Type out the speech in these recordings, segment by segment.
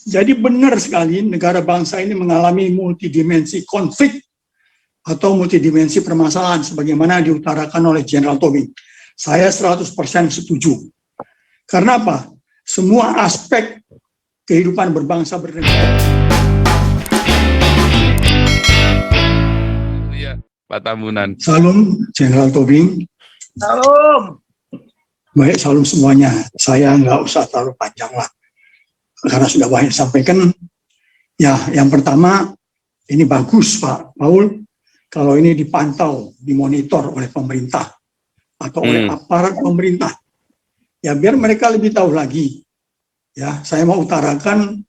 Jadi benar sekali negara bangsa ini mengalami multidimensi konflik atau multidimensi permasalahan sebagaimana diutarakan oleh Jenderal Tobing. Saya 100% setuju. Karena apa? Semua aspek kehidupan berbangsa bernegara. Iya, Pak Tambunan. Salam Jenderal Tobing. Salam. Baik, salam semuanya. Saya nggak usah terlalu panjang lah. Karena sudah banyak disampaikan. Ya, yang pertama, ini bagus Pak Paul, kalau ini dipantau, dimonitor oleh pemerintah atau oleh aparat pemerintah. Ya, biar mereka lebih tahu lagi. Ya, saya mau utarakan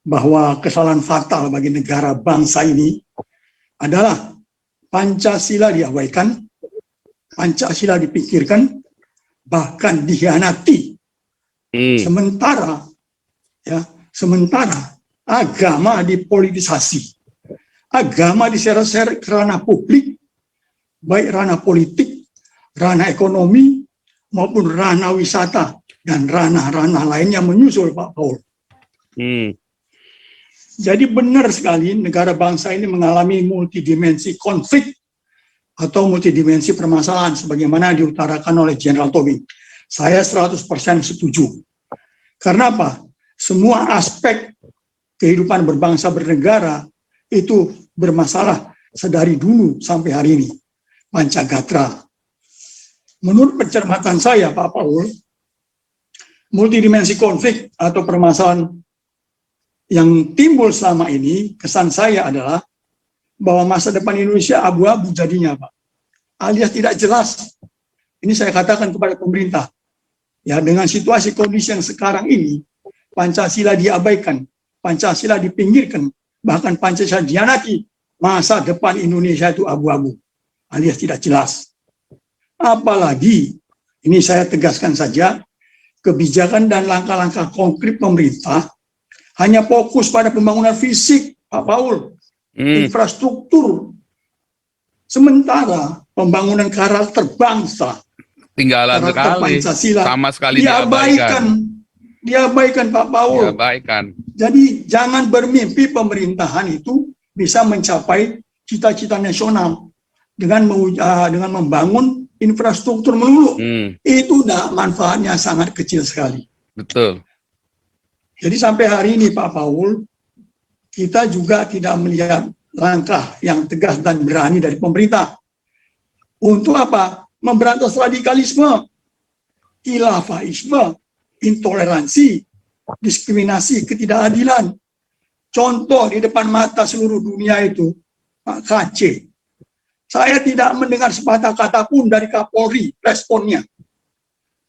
bahwa kesalahan fatal bagi negara bangsa ini adalah Pancasila diabaikan, Pancasila dipikirkan, bahkan dikhianati. Sementara agama dipolitisasi, agama diseret-seret ke ranah publik, baik ranah politik, ranah ekonomi, maupun ranah wisata, dan ranah-ranah lainnya menyusul Pak Paul. Jadi benar sekali negara bangsa ini mengalami multidimensi konflik atau multidimensi permasalahan sebagaimana diutarakan oleh Jenderal Tobing. Saya 100% setuju. Karena apa? Semua aspek kehidupan berbangsa bernegara itu bermasalah sedari dulu sampai hari ini. Pancagatra. Menurut pencermatan saya, Pak Paul, multidimensi konflik atau permasalahan yang timbul selama ini, kesan saya adalah bahwa masa depan Indonesia abu-abu jadinya, Pak. Alias tidak jelas. Ini saya katakan kepada pemerintah. Ya, dengan situasi kondisi yang sekarang ini, Pancasila diabaikan, Pancasila dipinggirkan, bahkan Pancasila dianati, masa depan Indonesia itu abu-abu, alias tidak jelas. Apalagi, ini saya tegaskan saja, kebijakan dan langkah-langkah konkret pemerintah hanya fokus pada pembangunan fisik, Pak Paul, infrastruktur. Sementara pembangunan karakter bangsa, tinggalan karakter sekali, Pancasila, sama sekali diabaikan. Diabaikan Pak Paul. Diabaikan. Jadi jangan bermimpi pemerintahan itu bisa mencapai cita-cita nasional dengan membangun infrastruktur melulu. Itu manfaatnya sangat kecil sekali. Betul. Jadi sampai hari ini Pak Paul, kita juga tidak melihat langkah yang tegas dan berani dari pemerintah. Untuk apa? Memberantas radikalisme, khilafahisme, intoleransi, diskriminasi, ketidakadilan. Contoh di depan mata seluruh dunia itu, Pak KC. Saya tidak mendengar sepatah kata pun dari Kapolri responnya.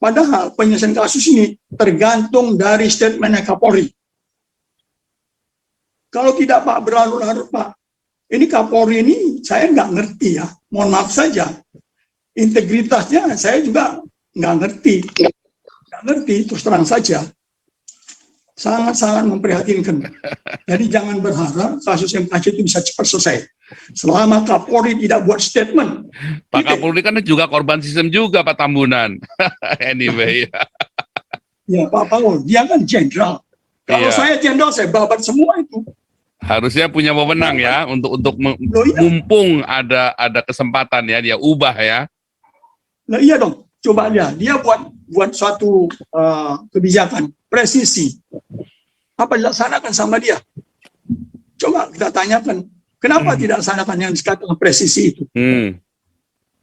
Padahal penyelesaian kasus ini tergantung dari statementnya Kapolri. Kalau tidak Pak berlarut-larut Pak, ini Kapolri ini saya nggak ngerti ya, mohon maaf saja. Integritasnya saya juga nggak ngerti. Terus terang saja, sangat-sangat memprihatinkan. Jadi jangan berharap kasus MKC itu bisa cepat selesai. Selama Kapolri tidak buat statement. Pak Kapolri kan juga korban sistem juga, Pak Tambunan. Anyway. Ya Pak Paul, dia kan jenderal. Kalau saya jenderal, saya babat semua itu. Harusnya punya wewenang ya untuk mumpung ada kesempatan ya, dia ubah ya. Nah iya dong, coba dia buat suatu kebijakan presisi, apa dilaksanakan sama dia? Coba kita tanyakan, kenapa tidak laksanakan yang dikatakan presisi itu?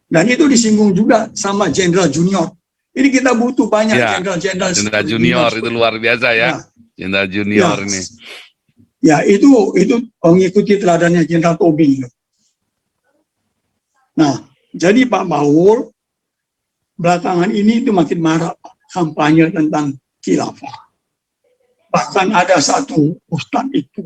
Dan itu disinggung juga sama jenderal junior. Ini kita butuh banyak jenderal-jenderal. Jenderal junior itu luar biasa ya, jenderal junior ini. Ya itu mengikuti teladannya Jenderal Tobing. Nah, jadi Pak Paul, belakangan ini itu makin marak kampanye tentang khilafah. Bahkan ada satu ustadz itu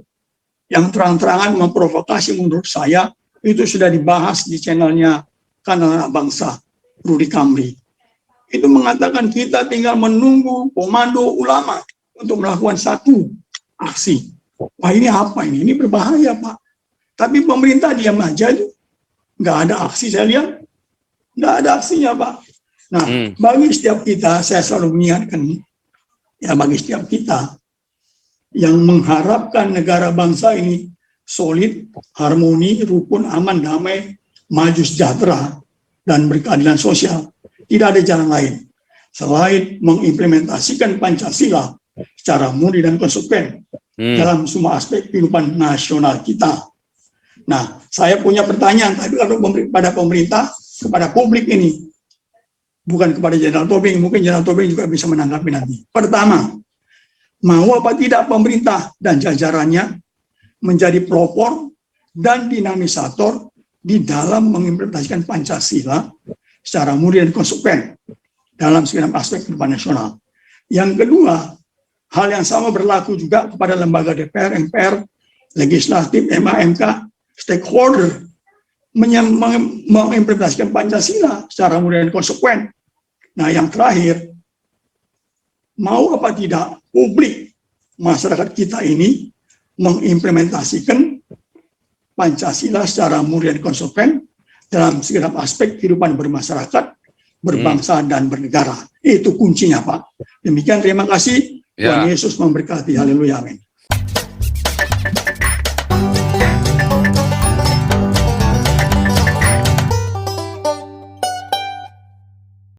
yang terang-terangan memprovokasi, menurut saya itu sudah dibahas di channelnya Kanal Anak Bangsa, Rudy Kamri. Itu mengatakan kita tinggal menunggu komando ulama untuk melakukan satu aksi. Wah ini apa ini? Ini berbahaya Pak. Tapi pemerintah diam aja itu. Nggak ada aksi saya lihat. Nggak ada aksinya Pak. Nah, bagi setiap kita, saya selalu mengingatkan, ya bagi setiap kita, yang mengharapkan negara bangsa ini solid, harmoni, rukun, aman, damai, maju sejahtera, dan berkeadilan sosial. Tidak ada jalan lain selain mengimplementasikan Pancasila secara murni dan konsekuen dalam semua aspek kehidupan nasional kita. Nah, saya punya pertanyaan tapi kepada pemerintah, kepada publik ini, bukan kepada Jenderal Tobing. Mungkin Jenderal Tobing juga bisa menanggapi nanti. Pertama, mau apa tidak pemerintah dan jajarannya menjadi pelopor dan dinamisator di dalam mengimplementasikan Pancasila secara murni dan konsekuen dalam segenap aspek kehidupan nasional. Yang kedua, hal yang sama berlaku juga kepada lembaga DPR, MPR, legislatif, MA, MK, stakeholder mengimplementasikan Pancasila secara murni dan konsekuen. Nah, yang terakhir, mau apa tidak publik masyarakat kita ini mengimplementasikan Pancasila secara murni dan konsekuen dalam segenap aspek kehidupan bermasyarakat, berbangsa, dan bernegara. Itu kuncinya, Pak. Demikian, terima kasih. Tuhan Yesus memberkati. Haleluya. Amin.